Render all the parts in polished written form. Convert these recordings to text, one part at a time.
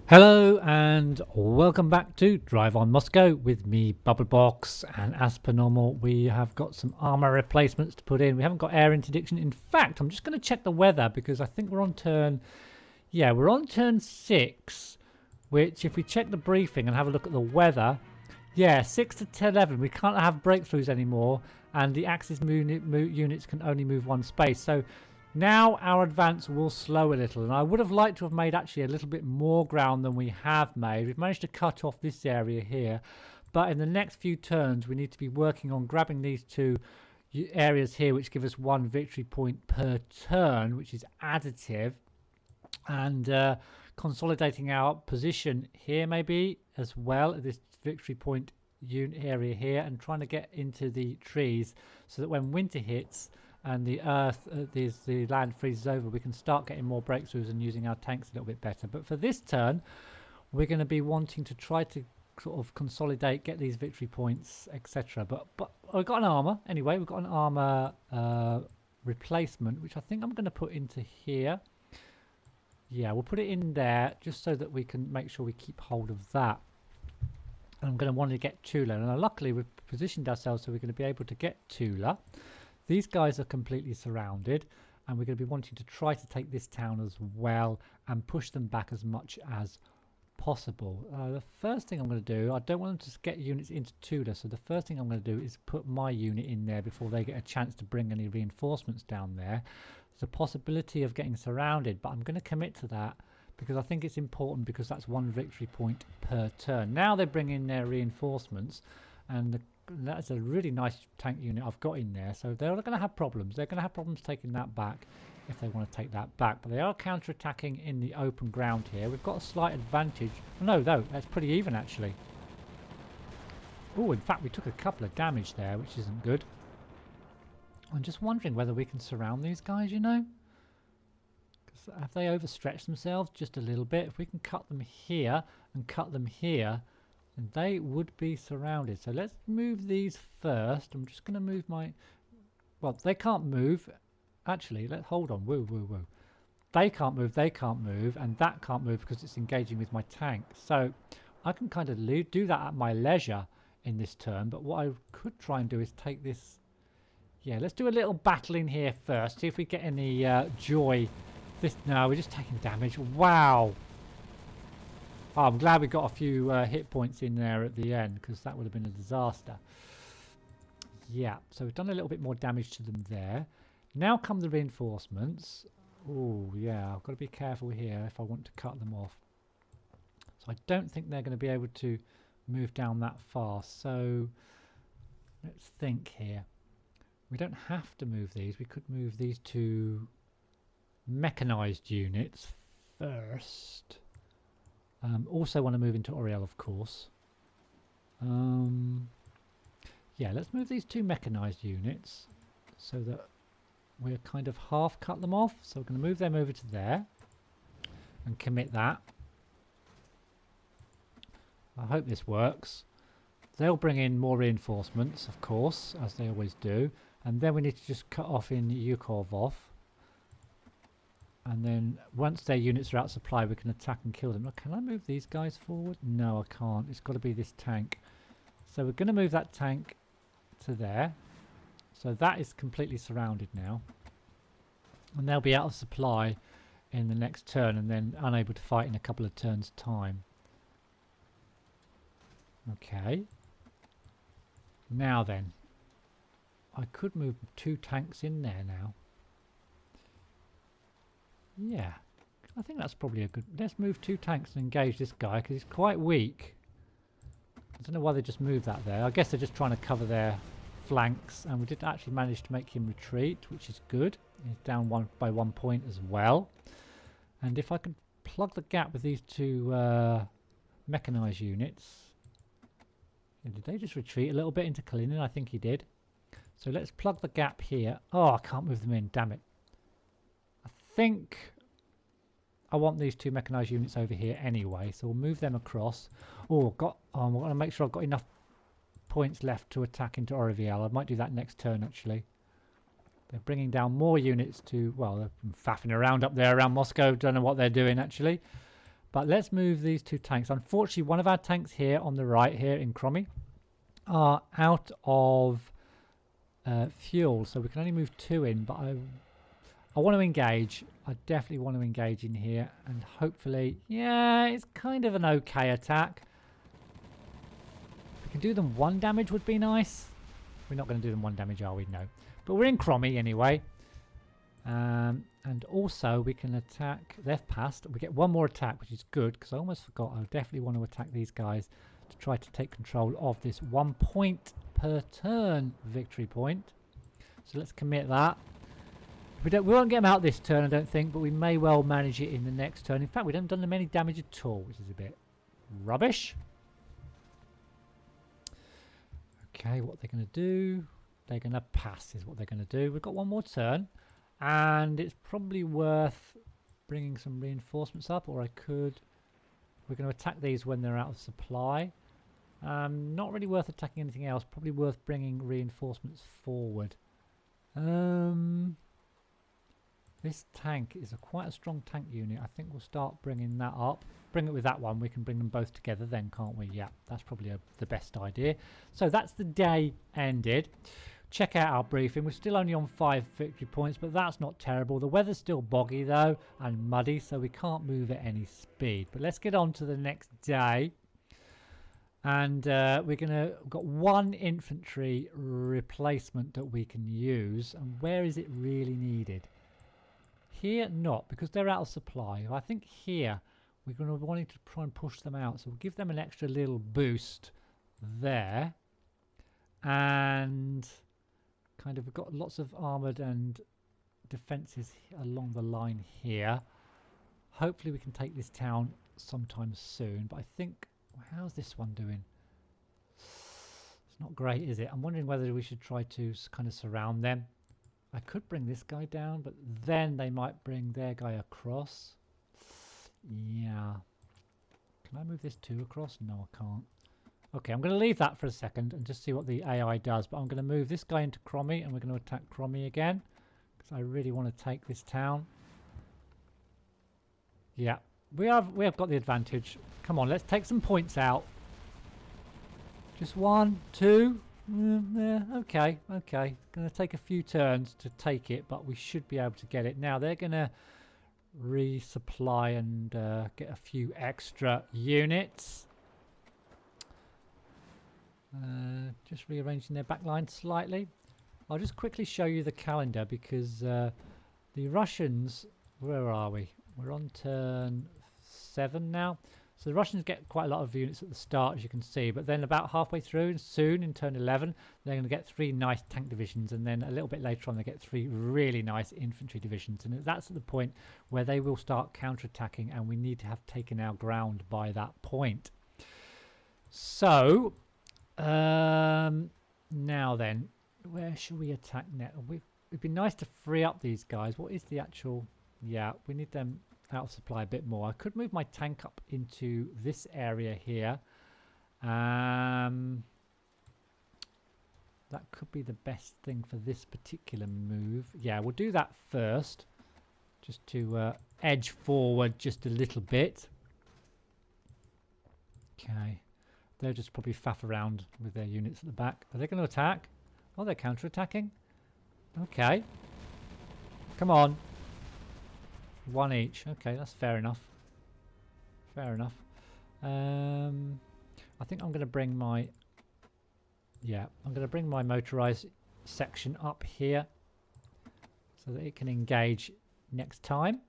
Hello and welcome back to Drive on Moscow with me, Bubblebox, and as per normal we have got some armor replacements to put in. We haven't got air interdiction. In fact, I'm just going to check the weather because I think we're on turn, we're on turn 6, which if we check the briefing and have a look at the weather, 6 to 11, we can't have breakthroughs anymore and the axis units can only move one space. So now our advance will slow a little, and I would have liked to have made actually a little bit more ground than we have made. We've managed to cut off this area here, but in the next few turns we need to be working on grabbing these two areas here, which give us 1 victory point per turn, which is additive, and consolidating our position here maybe as well at this victory point unit area here, and trying to get into the trees so that when winter hits and the earth, the land freezes over, we can start getting more breakthroughs and using our tanks a little bit better. But for this turn, we're going to be wanting to try to sort of consolidate, get these victory points, etc. But I've got an armor anyway. We've got an armor replacement, which I think I'm going to put into here. Yeah, we'll put it in there just so that we can make sure we keep hold of that. And I'm going to want to get Tula, and luckily we've positioned ourselves so we're going to be able to get Tula. These guys are completely surrounded, and we're going to be wanting to try to take this town as well and push them back as much as possible. The first thing I'm going to do, I don't want them to get units into Tula, so the first thing I'm going to do is put my unit in there before they get a chance to bring any reinforcements down there. There's a possibility of getting surrounded, but I'm going to commit to that because I think it's important, because that's 1 victory point per turn. Now they bring in their reinforcements, and that's a really nice tank unit I've got in there, so they're going to have problems. They're going to have problems taking that back if they want to take that back, but they are counter-attacking in the open ground here. We've got a slight advantage. No, that's pretty even actually. Oh, in fact we took a couple of damage there, which isn't good. I'm just wondering whether we can surround these guys, you know, because have they overstretched themselves just a little bit? If we can cut them here and cut them here, and they would be surrounded. So let's move these first. I'm just going to move my... Well, they can't move. Actually, let's hold on. Whoa. They can't move, and that can't move because it's engaging with my tank. So I can kind of do that at my leisure in this turn. But what I could try and do is take this... Yeah, let's do a little battle in here first. See if we get any joy. No, we're just taking damage. Wow. Oh, I'm glad we got a few hit points in there at the end, because that would have been a disaster. Yeah, so we've done a little bit more damage to them there. Now come the reinforcements. Oh, yeah, I've got to be careful here if I want to cut them off. So I don't think they're going to be able to move down that far. So let's think here. We don't have to move these. We could move these two mechanized units first. Also want to move into Oriel, of course. Yeah, let's move these two mechanized units so that we're kind of half cut them off. So we're going to move them over to there and commit that. I hope this works. They'll bring in more reinforcements, of course, as they always do. And then we need to just cut off in Yukov off. And then once their units are out of supply, we can attack and kill them. Oh, can I move these guys forward? No, I can't. It's got to be this tank. So we're going to move that tank to there. So that is completely surrounded now. And they'll be out of supply in the next turn and then unable to fight in a couple of turns' time. Okay. Now then. I could move 2 tanks in there now. Yeah, I think that's probably a good... Let's move 2 tanks and engage this guy, because he's quite weak. I don't know why they just moved that there. I guess they're just trying to cover their flanks, and we did actually manage to make him retreat, which is good. He's down by 1 point as well. And if I can plug the gap with these 2 mechanized units... Did they just retreat a little bit into Kalinin? I think he did. So let's plug the gap here. Oh, I can't move them in, damn it. I think I want these 2 mechanized units over here anyway, so we'll move them across. Oh, I'm going to make sure I've got enough points left to attack into Oriviel. I might do that next turn actually. They're bringing down more units to, well, they're faffing around up there around Moscow. Don't know what they're doing actually. But let's move these 2 tanks. Unfortunately, one of our tanks here on the right here in Crommy are out of fuel, so we can only move 2 in, but I want to engage. I definitely want to engage in here, and hopefully, yeah, it's kind of an okay attack. If we can do them 1 damage would be nice. We're not going to do them 1 damage, are we? No. But we're in Crommy anyway. And also we can attack. They've passed. We get 1 more attack, which is good, because I almost forgot. I definitely want to attack these guys to try to take control of this 1 point per turn victory point. So let's commit that. We won't get them out this turn, I don't think, but we may well manage it in the next turn. In fact, we haven't done them any damage at all, which is a bit rubbish. Okay, what they're going to do? They're going to pass is what they're going to do. We've got 1 more turn, and it's probably worth bringing some reinforcements up, or I could... We're going to attack these when they're out of supply. Not really worth attacking anything else. Probably worth bringing reinforcements forward. This tank is quite a strong tank unit. I think we'll start bringing that up. Bring it with that one. We can bring them both together then, can't we? Yeah, that's probably the best idea. So that's the day ended. Check out our briefing. We're still only on 5 victory points, but that's not terrible. The weather's still boggy though and muddy, so we can't move at any speed. But let's get on to the next day. And we've got 1 infantry replacement that we can use. And where is it really needed? Here, not, because they're out of supply. I think here we're going to be wanting to try and push them out. So we'll give them an extra little boost there. And kind of we've got lots of armoured and defences along the line here. Hopefully we can take this town sometime soon. But I think, how's this one doing? It's not great, is it? I'm wondering whether we should try to kind of surround them. I could bring this guy down, but then they might bring their guy across. Yeah. Can I move this 2 across? No, I can't. Okay, I'm going to leave that for a second and just see what the AI does. But I'm going to move this guy into Crommy, and we're going to attack Crommy again, because I really want to take this town. Yeah, we have got the advantage. Come on, let's take some points out. Just 1, 2. Yeah, okay. Going to take a few turns to take it, but we should be able to get it. Now they're going to resupply and get a few extra units. Just rearranging their backline slightly. I'll just quickly show you the calendar, because the Russians, where are we? We're on turn 7 now. So the Russians get quite a lot of units at the start, as you can see, but then about halfway through, and soon in turn 11, they're going to get 3 nice tank divisions, and then a little bit later on they get 3 really nice infantry divisions, and that's at the point where they will start counterattacking, and we need to have taken our ground by that point. So, now then, where should we attack next? It'd be nice to free up these guys. What is the actual... Yeah, we need them out of supply a bit more. I could move my tank up into this area here. That could be the best thing for this particular move. Yeah, we'll do that first, just to edge forward just a little bit. Okay, they'll just probably faff around with their units at the back. Are they going to attack? Oh, they're counter-attacking. Okay, come on. 1 each. Okay, that's fair enough. Fair enough. I think I'm going to bring my... Yeah, I'm going to bring my motorized section up here so that it can engage next time.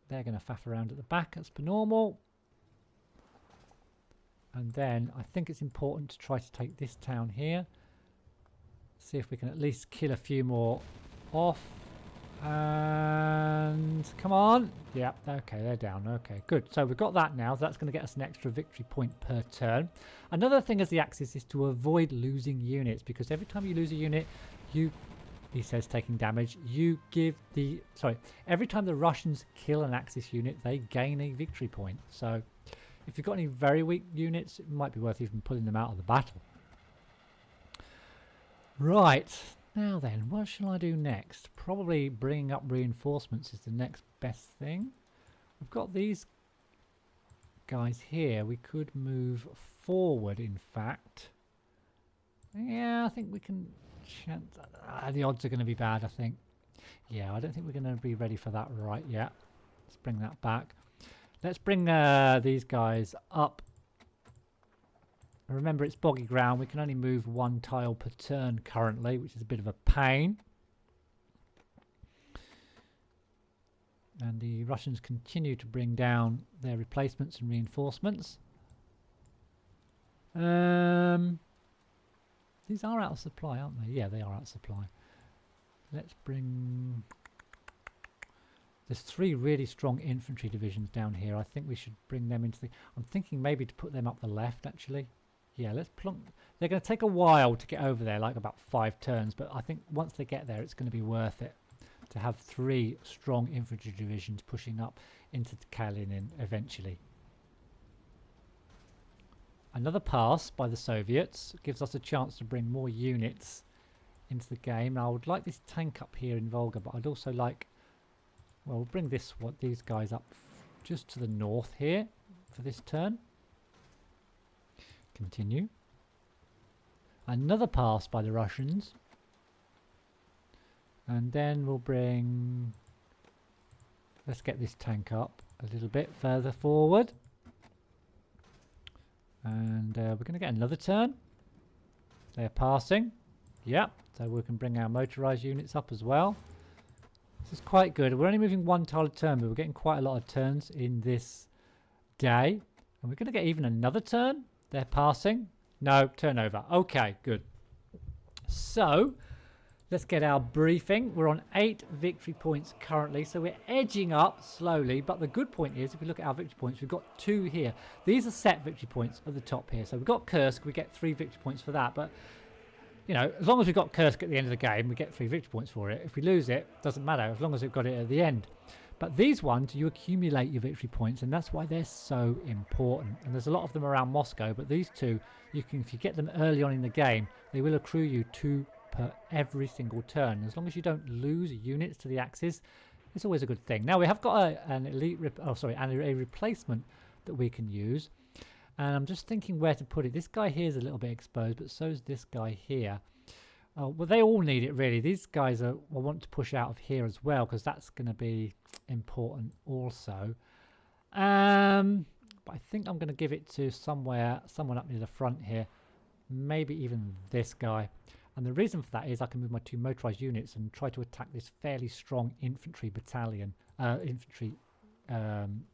They're going to faff around at the back as per normal. And then I think it's important to try to take this town here. See if we can at least kill a few more off. And come on. Yeah, okay, they're down. Okay, good. So we've got that now. So that's going to get us an extra victory point per turn. Another thing as the Axis is to avoid losing units, because every time you lose a unit, he says taking damage, you give the... Sorry, every time the Russians kill an Axis unit, they gain a victory point. So if you've got any very weak units, it might be worth even pulling them out of the battle. Right. Now then, what shall I do next? Probably bringing up reinforcements is the next best thing. We've got these guys here. We could move forward, in fact. Yeah, I think we can... the odds are going to be bad, I think. Yeah, I don't think we're going to be ready for that right yet. Let's bring that back. Let's bring these guys up. Remember, it's boggy ground. We can only move one tile per turn currently, which is a bit of a pain. And the Russians continue to bring down their replacements and reinforcements. These are out of supply, aren't they? Yeah, they are out of supply. Let's bring... There's 3 really strong infantry divisions down here. I think we should bring them into the... I'm thinking maybe to put them up the left, actually. Yeah, let's plunk... They're going to take a while to get over there, like about 5 turns. But I think once they get there, it's going to be worth it to have 3 strong infantry divisions pushing up into Kalinin eventually. Another pass by the Soviets gives us a chance to bring more units into the game. Now, I would like this tank up here in Volga, but I'd also like... Well, we'll bring these guys up just to the north here for this turn. Continue. Another pass by the Russians. And then we'll bring... Let's get this tank up a little bit further forward. And we're going to get another turn. They're passing. Yep. So we can bring our motorised units up as well. This is quite good. We're only moving 1 tile a turn, but we're getting quite a lot of turns in this day. And we're going to get even another turn. They're passing. No, turnover. Okay, good. So, let's get our briefing. We're on 8 victory points currently, so we're edging up slowly. But the good point is, if we look at our victory points, we've got 2 here. These are set victory points at the top here. So we've got Kursk, we get 3 victory points for that. But, you know, as long as we've got Kursk at the end of the game, we get 3 victory points for it. If we lose it, doesn't matter, as long as we've got it at the end. But these ones, you accumulate your victory points, and that's why they're so important. And there's a lot of them around Moscow, but these 2, you can, if you get them early on in the game, they will accrue you 2 per every single turn. As long as you don't lose units to the Axis, it's always a good thing. Now we have got a replacement that we can use, and I'm just thinking where to put it. This guy here is a little bit exposed, but so is this guy here. Well, they all need it really. These guys will want to push out of here as well, because that's going to be important also. But I think I'm going to give it to someone up near the front here, maybe even this guy. And the reason for that is I can move my 2 motorized units and try to attack this fairly strong infantry battalion,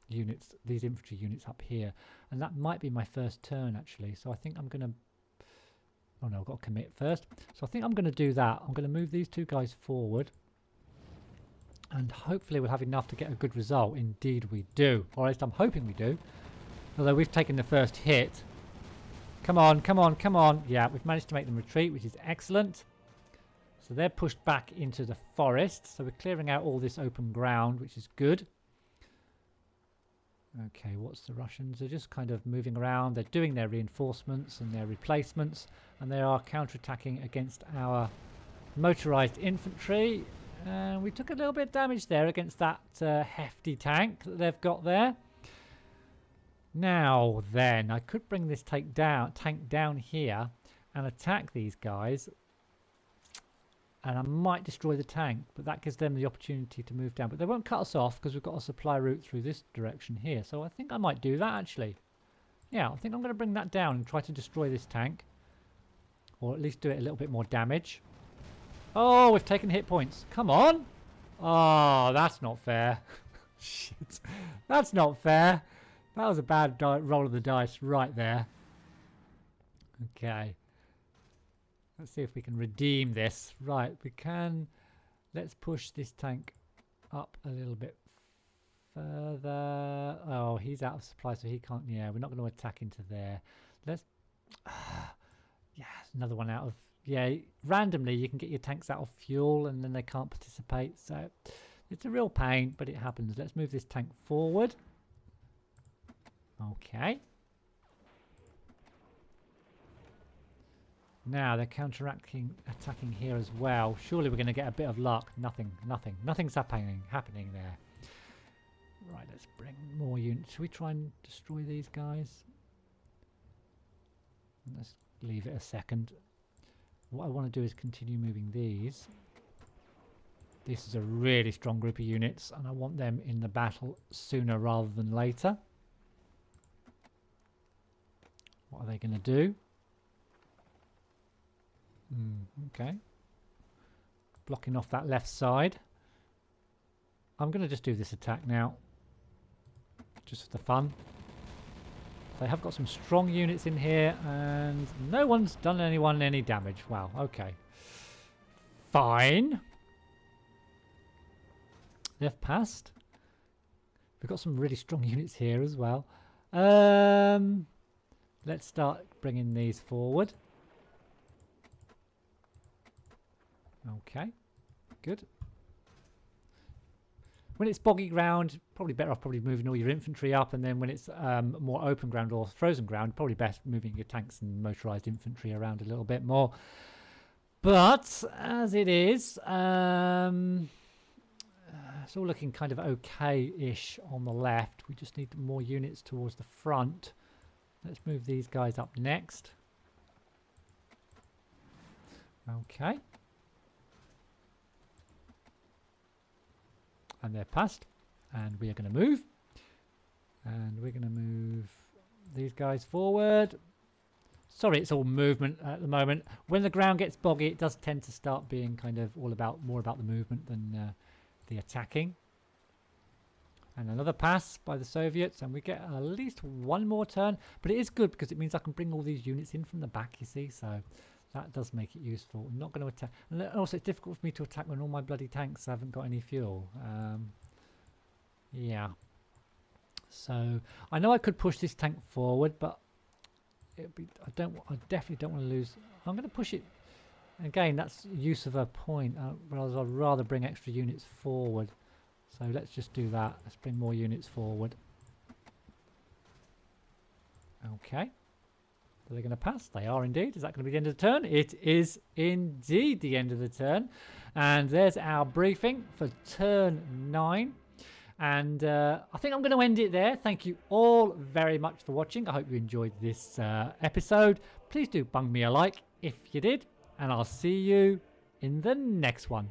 units, these infantry units up here. And that might be my first turn actually. So I think I'm going to... Oh no, I've got to commit first. So I think I'm going to do that. I'm going to move these 2 guys forward. And hopefully we'll have enough to get a good result. Indeed we do. Or at least I'm hoping we do. Although we've taken the first hit. Come on, come on, come on. Yeah, we've managed to make them retreat, which is excellent. So they're pushed back into the forest. So we're clearing out all this open ground, which is good. Okay, what's the Russians? They're just kind of moving around. They're doing their reinforcements and their replacements. And they are counterattacking against our motorized infantry. We took a little bit of damage there against that hefty tank that they've got there. Now then, I could bring this tank down here and attack these guys. And I might destroy the tank, but that gives them the opportunity to move down. But they won't cut us off because we've got a supply route through this direction here. So I think I might do that actually. Yeah, I think I'm going to bring that down and try to destroy this tank. Or at least do it a little bit more damage. Oh, we've taken hit points. Come on. Oh, that's not fair. Shit. That's not fair. That was a bad roll of the dice right there. Okay. Let's see if we can redeem this. Right, we can. Let's push this tank up a little bit further. Oh, he's out of supply, so he can't. Yeah, we're not going to attack into there. Let's. Yeah, another one out of. Yeah, randomly you can get your tanks out of fuel and then they can't participate. So it's a real pain, but it happens. Let's move this tank forward. Okay. Now they're attacking here as well. Surely we're going to get a bit of luck. Nothing's happening there. Right, let's bring more units. Should we try and destroy these guys? Let's leave it a second. What I want to do is continue moving these. This is a really strong group of units, and I want them in the battle sooner rather than later. What are they going to do? Okay. Blocking off that left side. I'm going to just do this attack now. Just for the fun. They have got some strong units in here, and no one's done anyone any damage. Wow, okay. Fine. They've passed. We've got some really strong units here as well. Let's start bringing these forward. Okay, good. When it's boggy ground, probably better off moving all your infantry up, and then when it's more open ground or frozen ground, probably best moving your tanks and motorized infantry around a little bit more. But as it is, it's all looking kind of okay-ish on the left. We just need more units towards the front. Let's move these guys up next. Okay. And they're passed. And we are going to move. And we're going to move these guys forward. Sorry, it's all movement at the moment. When the ground gets boggy, it does tend to start being kind of more about the movement than the attacking. And another pass by the Soviets, and we get at least one more turn. But it is good because it means I can bring all these units in from the back, you see. So that does make it useful. I'm not going to attack. And also, it's difficult for me to attack when all my bloody tanks haven't got any fuel. Yeah. So I know I could push this tank forward, but I definitely don't want to lose. I'm going to push it. Again, that's use of a point. Whereas I'd rather bring extra units forward. So let's just do that. Let's bring more units forward. Okay. Are they going to pass? They are indeed. Is that going to be the end of the turn? It is indeed the end of the turn. And there's our briefing for turn 9. And I think I'm going to end it there. Thank you all very much for watching. I hope you enjoyed this episode. Please do bung me a like if you did. And I'll see you in the next one.